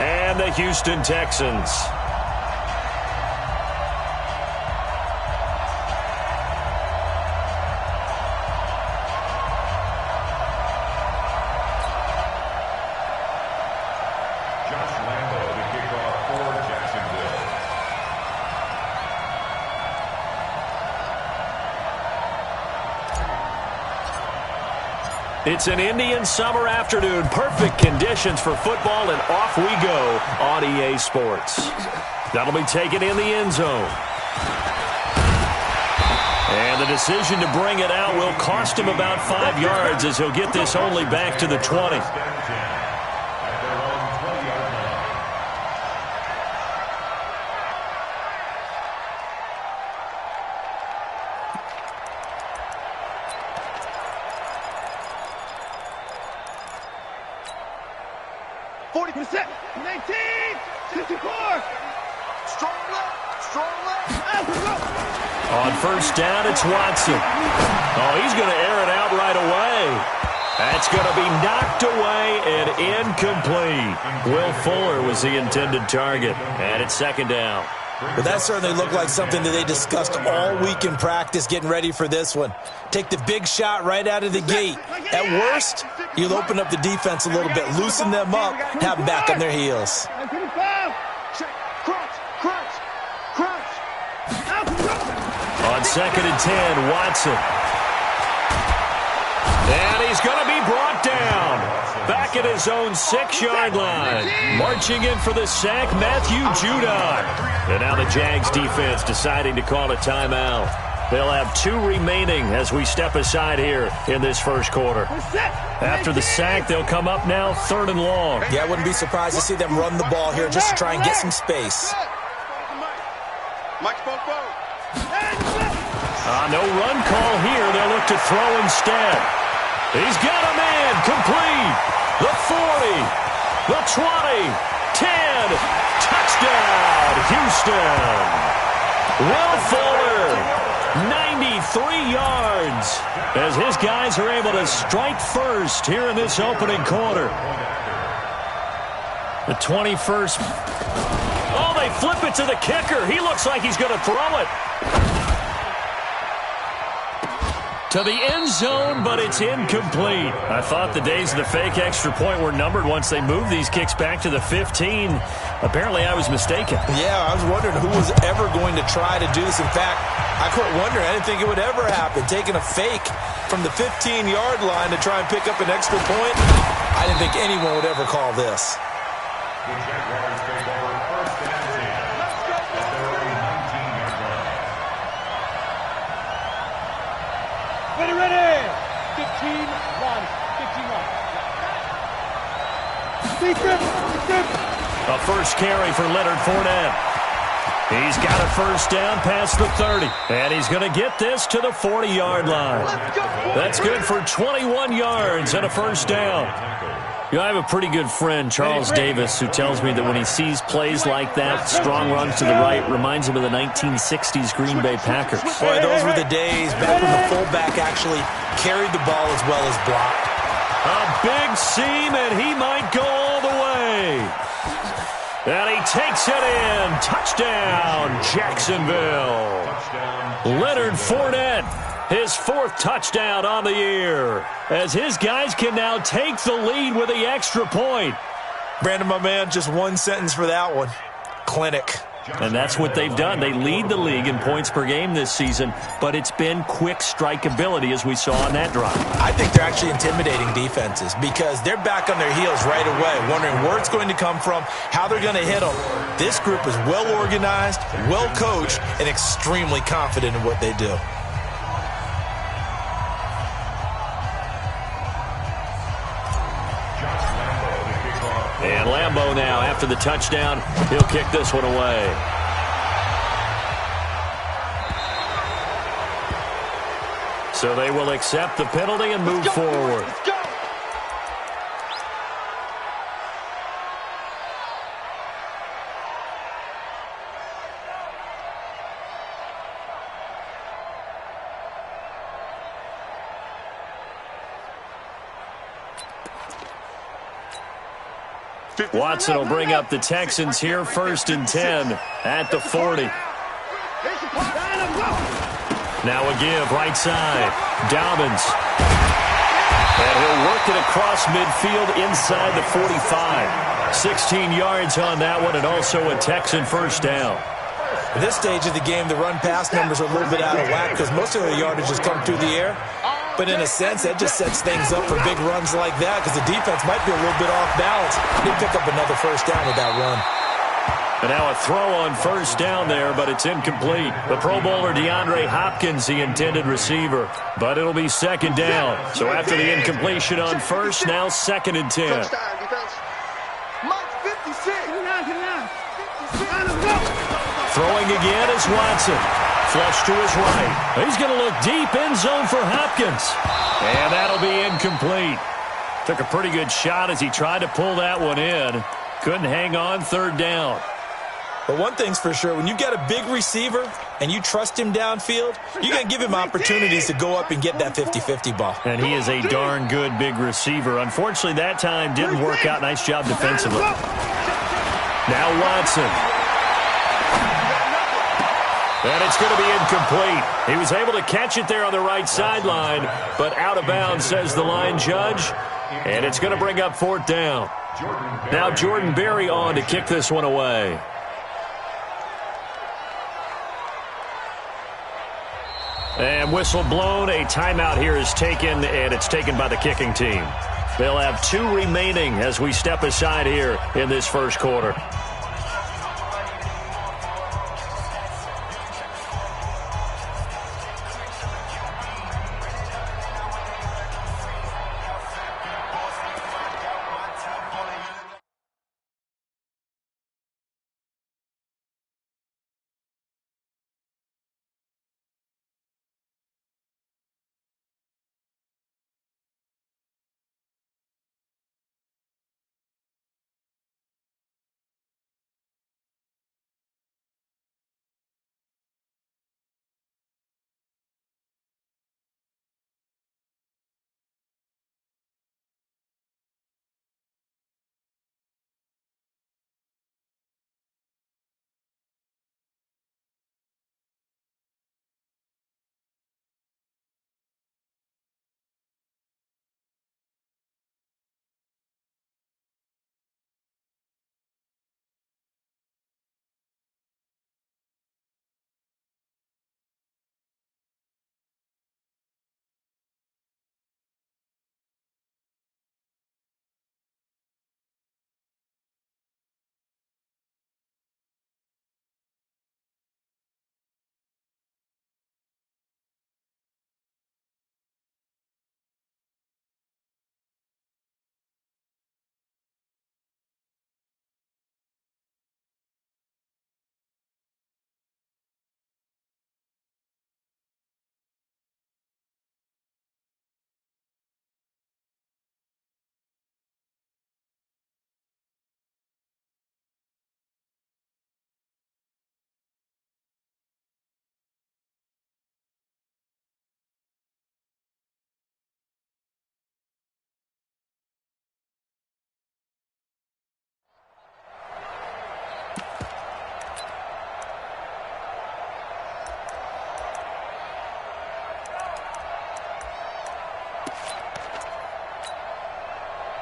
and the Houston Texans. It's an Indian summer afternoon. Perfect conditions for football, and off we go on EA Sports. That'll be taken in the end zone. And the decision to bring it out will cost him about 5 yards as he'll get this only back to the 20. On first down, it's Watson. Oh, he's going to air it out right away. That's going to be knocked away and incomplete. Will Fuller was the intended target, and it's second down. Well, that certainly looked like something that they discussed all week in practice getting ready for this one. Take the big shot right out of the gate. At worst, you'll open up the defense a little bit, loosen them up, have them back on their heels. On second and 10, Watson. And he's going to be brought down. Back at his own 6-yard line. Marching in for the sack, Matthew Judon. And now the Jags defense deciding to call a timeout. They'll have 2 remaining as we step aside here in this first quarter. After the sack, they'll come up now 3rd and long. Yeah, I wouldn't be surprised to see them run the ball here just to try and get some space. No run call here. They'll look to throw instead. He's got a man complete. The 40, the 20, 10. Touchdown, Houston. Will Fuller, 93 yards, as his guys are able to strike first here in this opening quarter. The 21st. Oh, they flip it to the kicker. He looks like he's going to throw it to the end zone, but it's incomplete. I thought the days of the fake extra point were numbered once they moved these kicks back to the 15. Apparently, I was mistaken. Yeah, I was wondering who was ever going to try to do this. In fact, I quit wondering. I didn't think it would ever happen. Taking a fake from the 15-yard line to try and pick up an extra point, I didn't think anyone would ever call this. Ready. 15-1. A first carry for Leonard Fournette. He's got a first down past the 30. And he's going to get this to the 40-yard line. That's good for 21 yards and a first down. You know, I have a pretty good friend, Charles Davis, who tells me that when he sees plays like that, strong runs to the right, reminds him of the 1960s Green Bay Packers. Boy, those were the days back when the fullback actually carried the ball as well as blocked. A big seam, and he might go all the way. And he takes it in. Touchdown, Jacksonville. Leonard Fournette, his 4th touchdown on the year, as his guys can now take the lead with the extra point. Brandon, my man, just one sentence for that one. Clinic. And that's what they've done. They lead the league in points per game this season, but it's been quick strikeability as we saw on that drive. I think they're actually intimidating defenses because they're back on their heels right away, wondering where it's going to come from, how they're going to hit them. This group is well organized, well coached, and extremely confident in what they do. And Lambeau now, after the touchdown, he'll kick this one away. So they will accept the penalty and move forward. Watson will bring up the Texans here, 1st and 10 at the 40. Now a give, right side. Dobbins. And he'll work it across midfield inside the 45. 16 yards on that one, and also a Texan first down. At this stage of the game, the run-pass numbers are a little bit out of whack because most of their yardage has come through the air. But in a sense, that just sets things up for big runs like that because the defense might be a little bit off balance. They pick up another first down with that run. And now a throw on first down there, but it's incomplete. The Pro Bowler DeAndre Hopkins, the intended receiver. But it'll be 2nd down. So after the incompletion on first, now 2nd and 10. Throwing again is Watson. Flush to his right. He's going to look deep end zone for Hopkins. And that'll be incomplete. Took a pretty good shot as he tried to pull that one in. Couldn't hang on, 3rd down. But one thing's for sure, when you've got a big receiver and you trust him downfield, you're going to give him opportunities to go up and get that 50-50 ball. And he is a darn good big receiver. Unfortunately, that time didn't work out. Nice job defensively. Now Watson. And it's going to be incomplete. He was able to catch it there on the right sideline, but out of bounds, says the line judge. And it's going to bring up 4th down. Now Jordan Berry on to kick this one away. And whistle blown. A timeout here is taken, and it's taken by the kicking team. They'll have 2 remaining as we step aside here in this first quarter.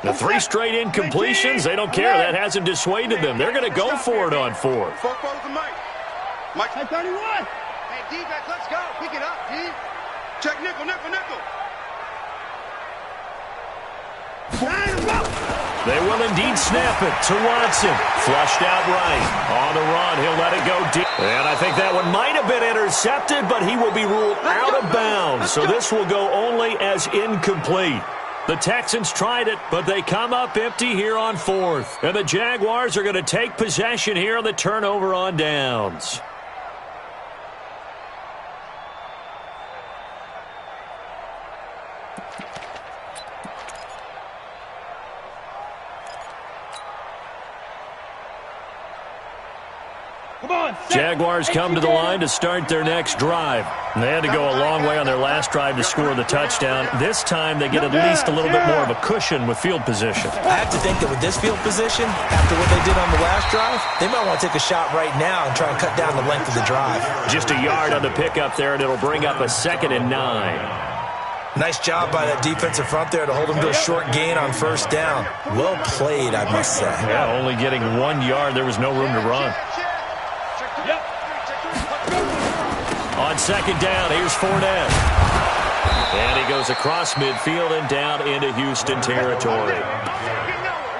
The 3 straight incompletions, they don't care. That hasn't dissuaded them. They're going to go for it on 4th. Mike 31. Hey, defense, let's go. Pick it up, D. Check nickel. They will indeed snap it to Watson. Flushed out right. On the run, he'll let it go deep. And I think that one might have been intercepted, but he will be ruled out of bounds. So this will go only as incomplete. The Texans tried it, but they come up empty here on 4th. And the Jaguars are going to take possession here on the turnover on downs. Jaguars come to the line to start their next drive. They had to go a long way on their last drive to score the touchdown. This time they get at least a little bit more of a cushion with field position. I have to think that with this field position, after what they did on the last drive, they might want to take a shot right now and try and cut down the length of the drive. Just a yard on the pickup there, and it'll bring up a 2nd and 9. Nice job by that defensive front there to hold them to a short gain on first down. Well played, I must say. Yeah, only getting 1 yard. There was no room to run. On 2nd down, here's Fournette. And he goes across midfield and down into Houston territory.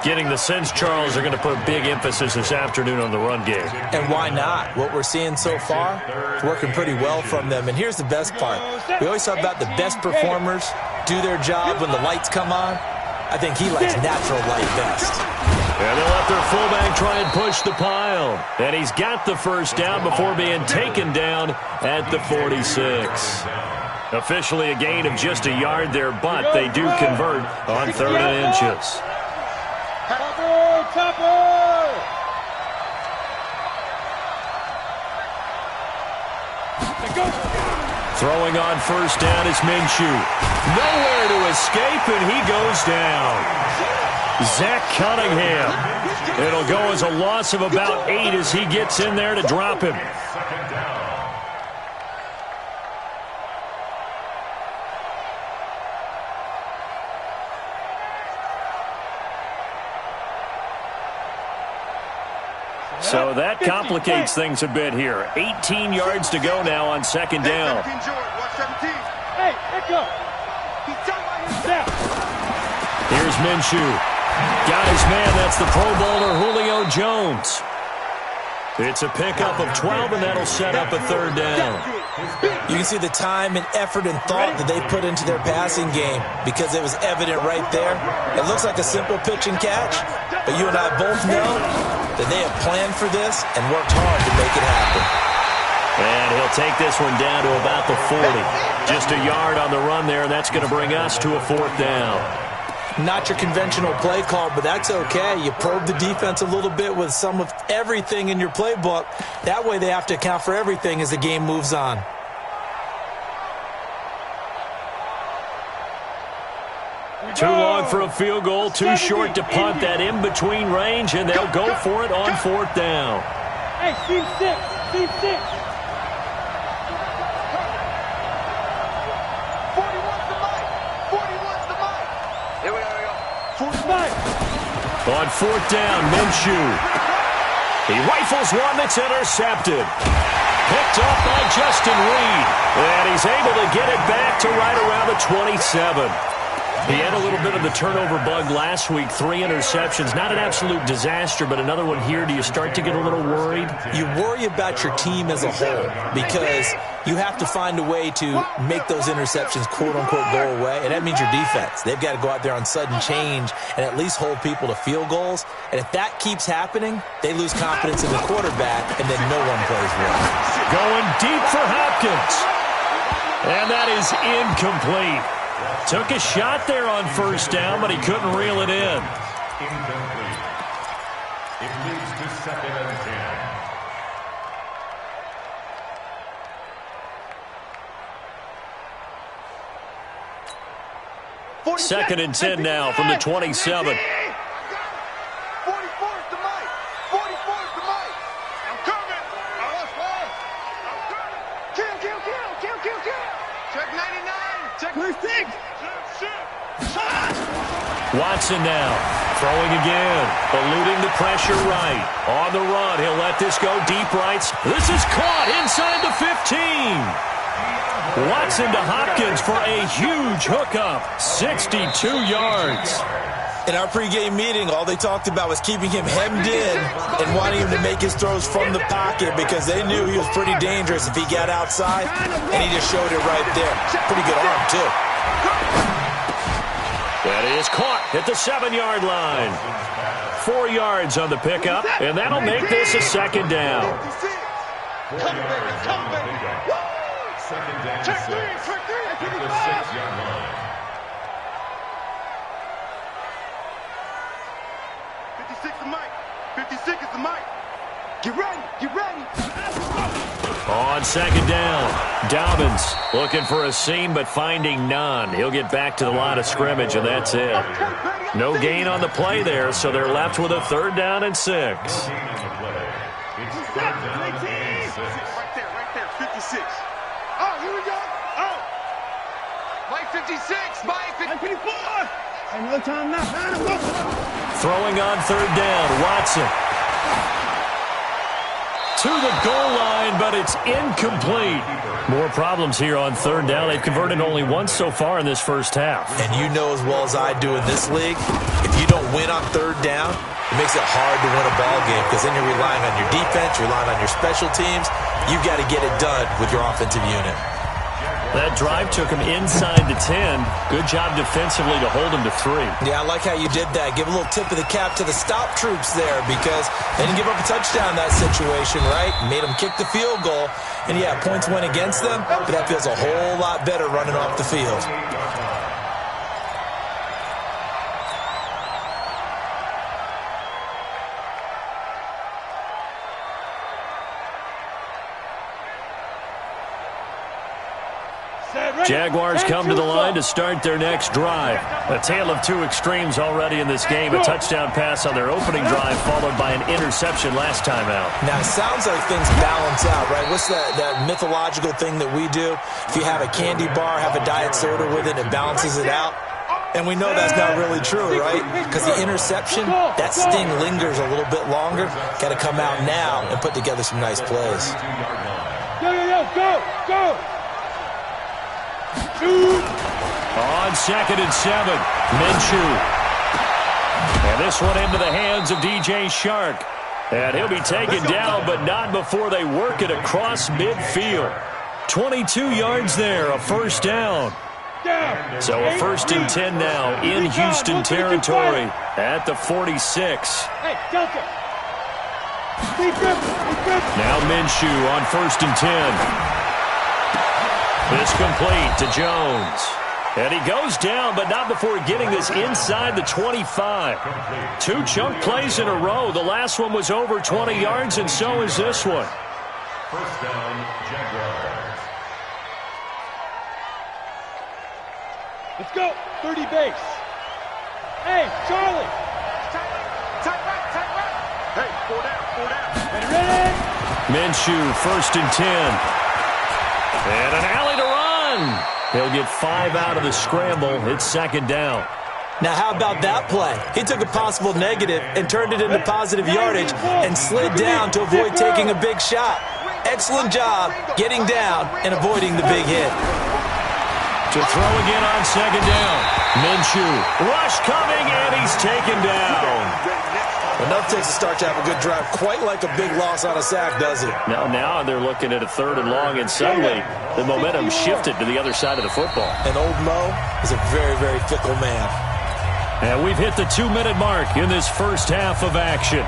Getting the sense, Charles, are going to put a big emphasis this afternoon on the run game. And why not? What we're seeing so far is working pretty well from them. And here's the best part. We always talk about the best performers do their job when the lights come on. I think he likes natural light best. And they'll let their fullback try and push the pile. And he's got the first down before being taken down at the 46. Officially a gain of just a yard there, but they do convert on 3rd and inches. Throwing on first down is Minshew. Nowhere to escape, and he goes down. Zach Cunningham. It'll go as a loss of about 8 as he gets in there to drop him. So that complicates things a bit here. 18 yards to go now on 2nd down. Hey, go. Here's Minshew. Got his man. That's the Pro Bowler Julio Jones. It's a pickup of 12, and that'll set up a 3rd down. You can see the time and effort and thought that they put into their passing game because it was evident right there. It looks like a simple pitch and catch, but you and I both know that they have planned for this and worked hard to make it happen. And he'll take this one down to about the 40. Just a yard on the run there, and that's going to bring us to a 4th down. Not your conventional play call, but that's okay. You probe the defense a little bit with some of everything in your playbook. That way they have to account for everything as the game moves on. Too long for a field goal, too short to punt that in-between range, and they'll go for it on 4th down. Hey, team 6, team 6. 41's the mic. 41's the mic. Here we go. 4th mic. On 4th down, Minshew. He rifles one that's intercepted. Picked up by Justin Reed. And he's able to get it back to right around the 27. He had a little bit of the turnover bug last week, 3 interceptions. Not an absolute disaster, but another one here. Do you start to get a little worried? You worry about your team as a whole because you have to find a way to make those interceptions, quote-unquote, go away, and that means your defense. They've got to go out there on sudden change and at least hold people to field goals. And if that keeps happening, they lose confidence in the quarterback, and then no one plays well. Going deep for Hopkins. And that is incomplete. Took a shot there on first down, but he couldn't reel it in. Incomplete. It leads to 2nd and 10. 2nd and 10 now from the 27. 44's the mic. 44's the mic. I'm coming. Kill. Check 99. Check 36. Watson now, throwing again, eluding the pressure right. On the run, he'll let this go deep right. This is caught inside the 15. Watson to Hopkins for a huge hookup, 62 yards. In our pregame meeting, all they talked about was keeping him hemmed in and wanting him to make his throws from the pocket because they knew he was pretty dangerous if he got outside, and he just showed it right there. Pretty good arm, too. That is caught at the 7-yard line. 4 yards on the pickup, and that'll make this a 2nd down. Come back. 2nd down, 6 at the 6-yard line. 56 is the mic. 56 is the mic. Get ready. Get ready. On second down, Dobbins looking for a seam but finding none. He'll get back to the line of scrimmage, and that's it. No gain on the play there, so they're left with a 3rd down and 6. Right there, 56. Oh, here we go. Oh. Mike 56, Mike 54. Another time now. Throwing on 3rd down, Watson. To the goal line, but it's incomplete. More problems here on 3rd down. They've converted only once so far in this first half. And you know as well as I do in this league, if you don't win on 3rd down, it makes it hard to win a ball game because then you're relying on your defense, you're relying on your special teams. You've got to get it done with your offensive unit. That drive took him inside the 10. Good job defensively to hold him to 3. Yeah, I like how you did that. Give a little tip of the cap to the stop troops there because they didn't give up a touchdown in that situation, right? Made them kick the field goal. And, yeah, points went against them, but that feels a whole lot better running off the field. Jaguars come to the line to start their next drive. A tale of two extremes already in this game. A touchdown pass on their opening drive followed by an interception last time out. Now, it sounds like things balance out, right? What's that mythological thing that we do? If you have a candy bar, have a diet soda with it, it balances it out. And we know that's not really true, right? Because the interception, that sting lingers a little bit longer. Got to come out now and put together some nice plays. Go! On 2nd and 7, Minshew. And this one into the hands of DJ Shark. And he'll be taken down, but not before they work it across midfield. 22 yards there, a 1st down. So a 1st and 10 now in Houston territory at the 46. Hey, Delta. Now Minshew on 1st and 10. This complete to Jones. And he goes down, but not before getting this inside the 25. 2 chunk plays in a row. The last one was over 20 yards, and so is this one. 1st down, Jaguars. Let's go. 30 base. Hey, Charlie. Tight right. Hey, 4 down. Ready? Minshew, 1st and 10. And an alley to run. He'll get 5 out of the scramble. It's 2nd down. Now, how about that play? He took a possible negative and turned it into positive yardage and slid down to avoid taking a big shot. Excellent job getting down and avoiding the big hit. To throw again on 2nd down. Minshew. Rush coming, and he's taken down. Enough takes a start to have a good drive. Quite like a big loss on a sack, does it? Now they're looking at a 3rd and long, and suddenly the momentum shifted to the other side of the football. And old Mo is a very, very fickle man. And we've hit the 2-minute mark in this first half of action.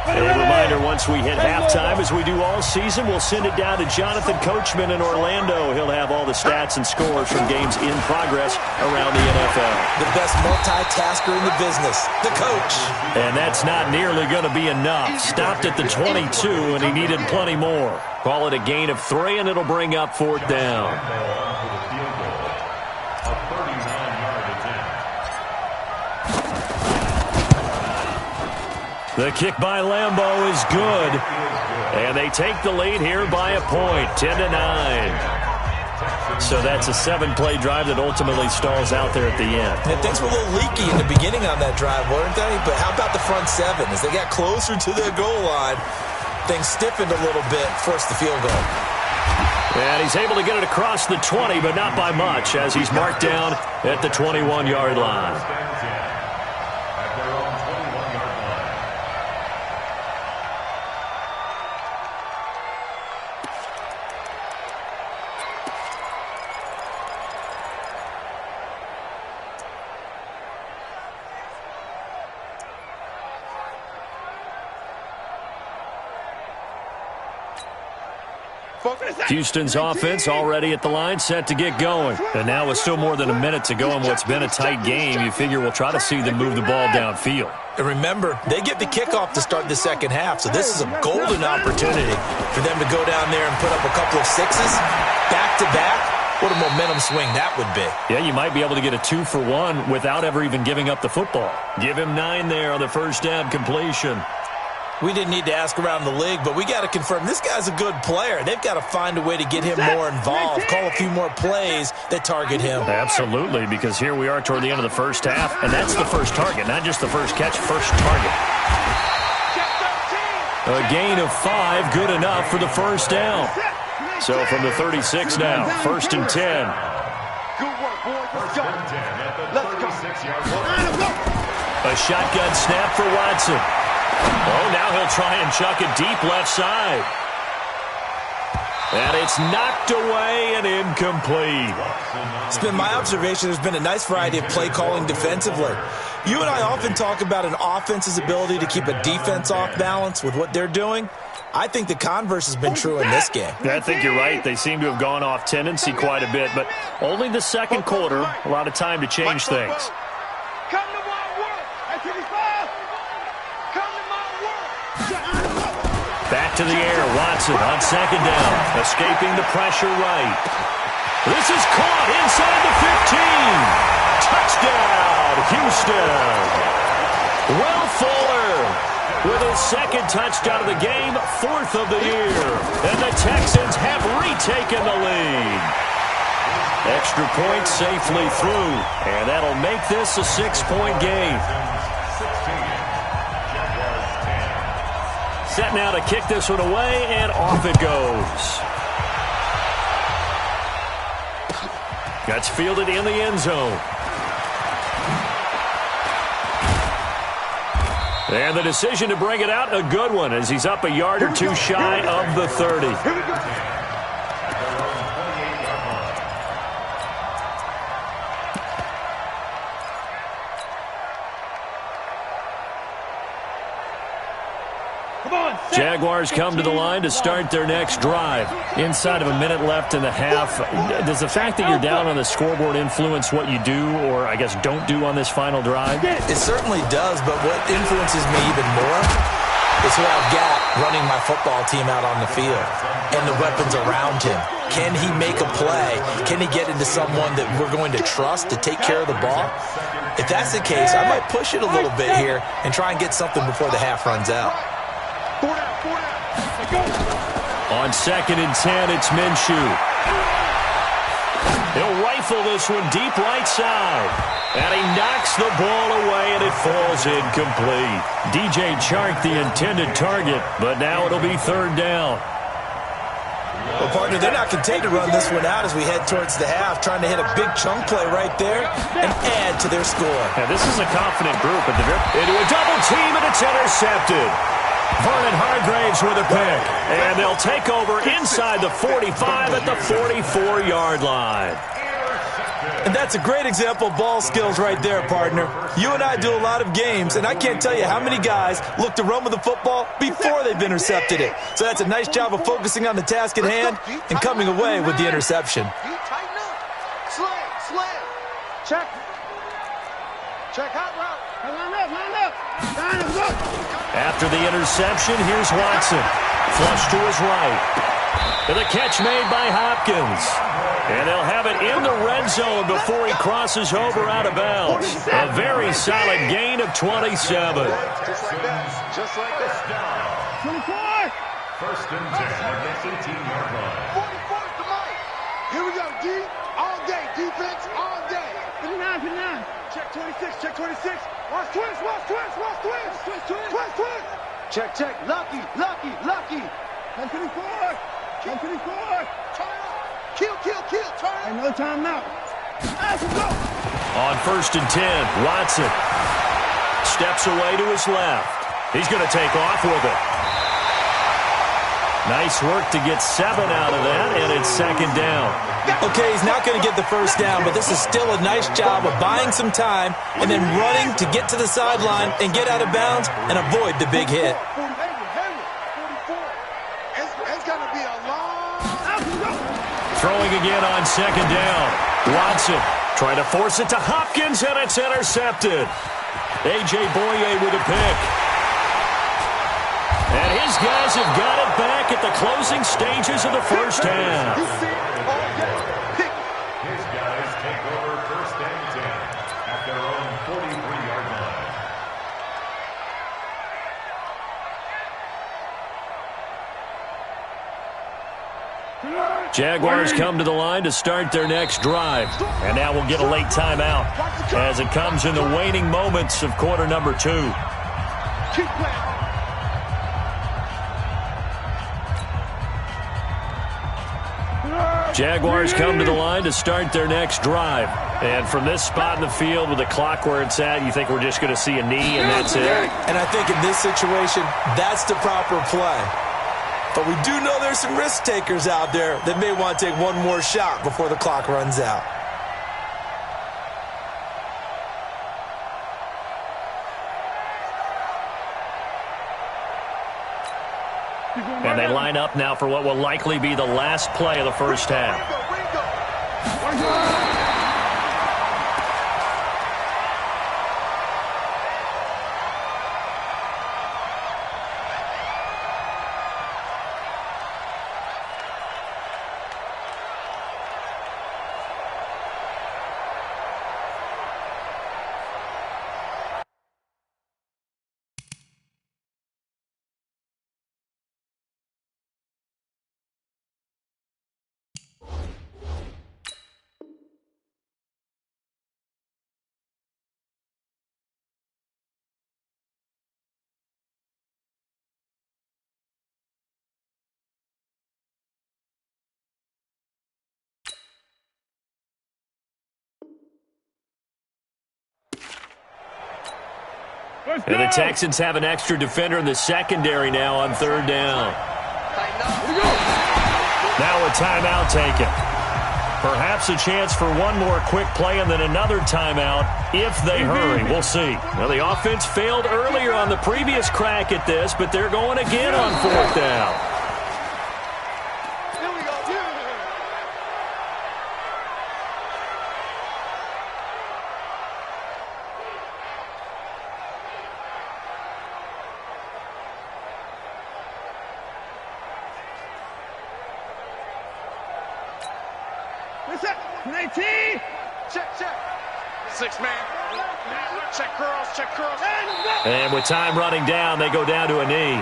A reminder, once we hit halftime, as we do all season, we'll send it down to Jonathan Coachman in Orlando. He'll have all the stats and scores from games in progress around the NFL. The best multitasker in the business, the coach. And that's not nearly going to be enough. Stopped at the 22, and he needed plenty more. Call it a gain of 3, and it'll bring up 4th down. The kick by Lambeau is good. And they take the lead here by a point, 10-9. So that's a 7-play drive that ultimately stalls out there at the end. And things were a little leaky in the beginning on that drive, weren't they? But how about the front 7? As they got closer to their goal line, things stiffened a little bit, forced the field goal. And he's able to get it across the 20, but not by much, as he's marked down at the 21-yard line. Houston's offense already at the line, set to get going. And now with still more than a minute to go in what's been a tight game, you figure we'll try to see them move the ball downfield. And remember, they get the kickoff to start the second half, so this is a golden opportunity for them to go down there and put up a couple of sixes back-to-back. What a momentum swing that would be. Yeah, you might be able to get a 2-for-1 without ever even giving up the football. Give him 9 there on the first down completion. We didn't need to ask around the league, but we got to confirm this guy's a good player. They've got to find a way to get him more involved, call a few more plays that target him. Absolutely, because here we are toward the end of the first half, and that's the first target, not just the first catch, first target. A gain of 5, good enough for the first down. So from the 36 now, 1st and 10. Good work, boys. Let's go. Let's go. A shotgun snap for Watson. Oh, now he'll try and chuck it deep left side. And it's knocked away and incomplete. It's been my observation there's been a nice variety of play calling defensively. You and I often talk about an offense's ability to keep a defense off balance with what they're doing. I think the converse has been true in this game. Yeah, I think you're right. They seem to have gone off tendency quite a bit, but only the second quarter, a lot of time to change things. Come to my work. Come to my work. Back to the air, Watson on second down, escaping the pressure right. This is caught inside the 15. Touchdown, Houston. Will Fuller with his second touchdown of the game, 4th of the year. And the Texans have retaken the lead. Extra point safely through, and that'll make this a 6-point game. Set now to kick this one away, and off it goes. That's fielded in the end zone. And the decision to bring it out, a good one, as he's up a yard or two shy of the 30. Here we go. Jaguars come to the line to start their next drive. Inside of a minute left in the half, does the fact that you're down on the scoreboard influence what you do, or I guess don't do on this final drive? It certainly does, but what influences me even more is who I've got running my football team out on the field and the weapons around him. Can he make a play? Can he get into someone that we're going to trust to take care of the ball? If that's the case, I might push it a little bit here and try and get something before the half runs out. On 2nd and 10, it's Minshew. He'll rifle this one deep right side. And he knocks the ball away, and it falls incomplete. DJ Chark, the intended target, but now it'll be 3rd down. Well, partner, they're not content to run this one out as we head towards the half, trying to hit a big chunk play right there and add to their score. Now, this is a confident group at the into a double team, and it's intercepted. Vernon Hargraves with a pick, and they'll take over inside the 45 at the 44-yard line. And that's a great example of ball skills right there, partner. You and I do a lot of games, and I can't tell you how many guys look to run with the football before they've intercepted it. So that's a nice job of focusing on the task at hand and coming away with the interception. Tighten up. Slam. Check. Check hot route. Line up. Line up. After the interception, here's Watson. Flush to his right. And the catch made by Hopkins. And they'll have it in the red zone before he crosses over out of bounds. A very solid gain of 27. Just like that. Just like that. 24. 1st and 10 at the 18-yard line. 44 to Mike. Here we go, D. All day. Defense all day. 59. Check 26. Check 26. Watch twist. Check. Lucky. 124. 124. Kill. Turn. Another time now. Let's go. On 1st and 10, Watson steps away to his left. He's going to take off with it. Nice work to get 7 out of that, and it's 2nd down. Okay, he's not going to get the first down, but this is still a nice job of buying some time and then running to get to the sideline and get out of bounds and avoid the big hit. 44. It's going to be a long... Throwing again on 2nd down. Watson trying to force it to Hopkins, and it's intercepted. A.J. Boye with a pick. And his guys have got it back at the closing stages of the first half. His guys take over 1st and 10 at their own 43-yard line. Jaguars come to the line to start their next drive. And now we'll get a late timeout as it comes in the waning moments of quarter number 2. Jaguars come to the line to start their next drive. And from this spot in the field with the clock where it's at, you think we're just going to see a knee and that's it? And I think in this situation, that's the proper play. But we do know there's some risk takers out there that may want to take one more shot before the clock runs out. And they line up now for what will likely be the last play of the first half. And the Texans have an extra defender in the secondary now on 3rd down. Now a timeout taken. Perhaps a chance for one more quick play and then another timeout if they hurry. We'll see. Well, the offense failed earlier on the previous crack at this, but they're going again on 4th down. And with time running down, they go down to a knee.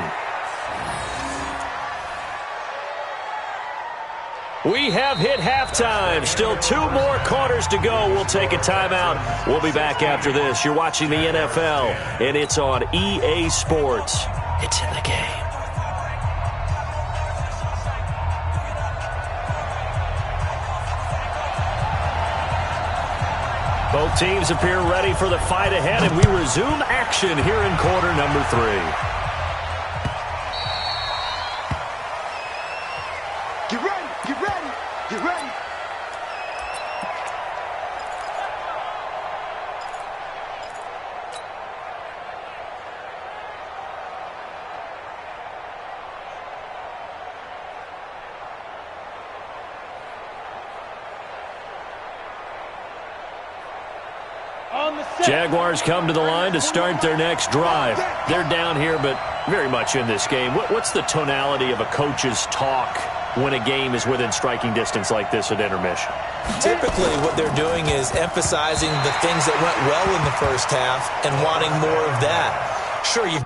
We have hit halftime. Still 2 more quarters to go. We'll take a timeout. We'll be back after this. You're watching the NFL, and it's on EA Sports. It's in the game. Both teams appear ready for the fight ahead, and we resume action here in quarter number 3. Get ready, get ready, get ready. Jaguars come to the line to start their next drive. They're down here, but very much in this game. What's the tonality of a coach's talk when a game is within striking distance like this at intermission? Typically, what they're doing is emphasizing the things that went well in the first half and wanting more of that. Sure, you've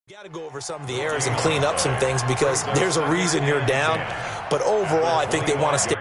got to go over some of the errors and clean up some things because there's a reason you're down. But overall, I think they want to stay.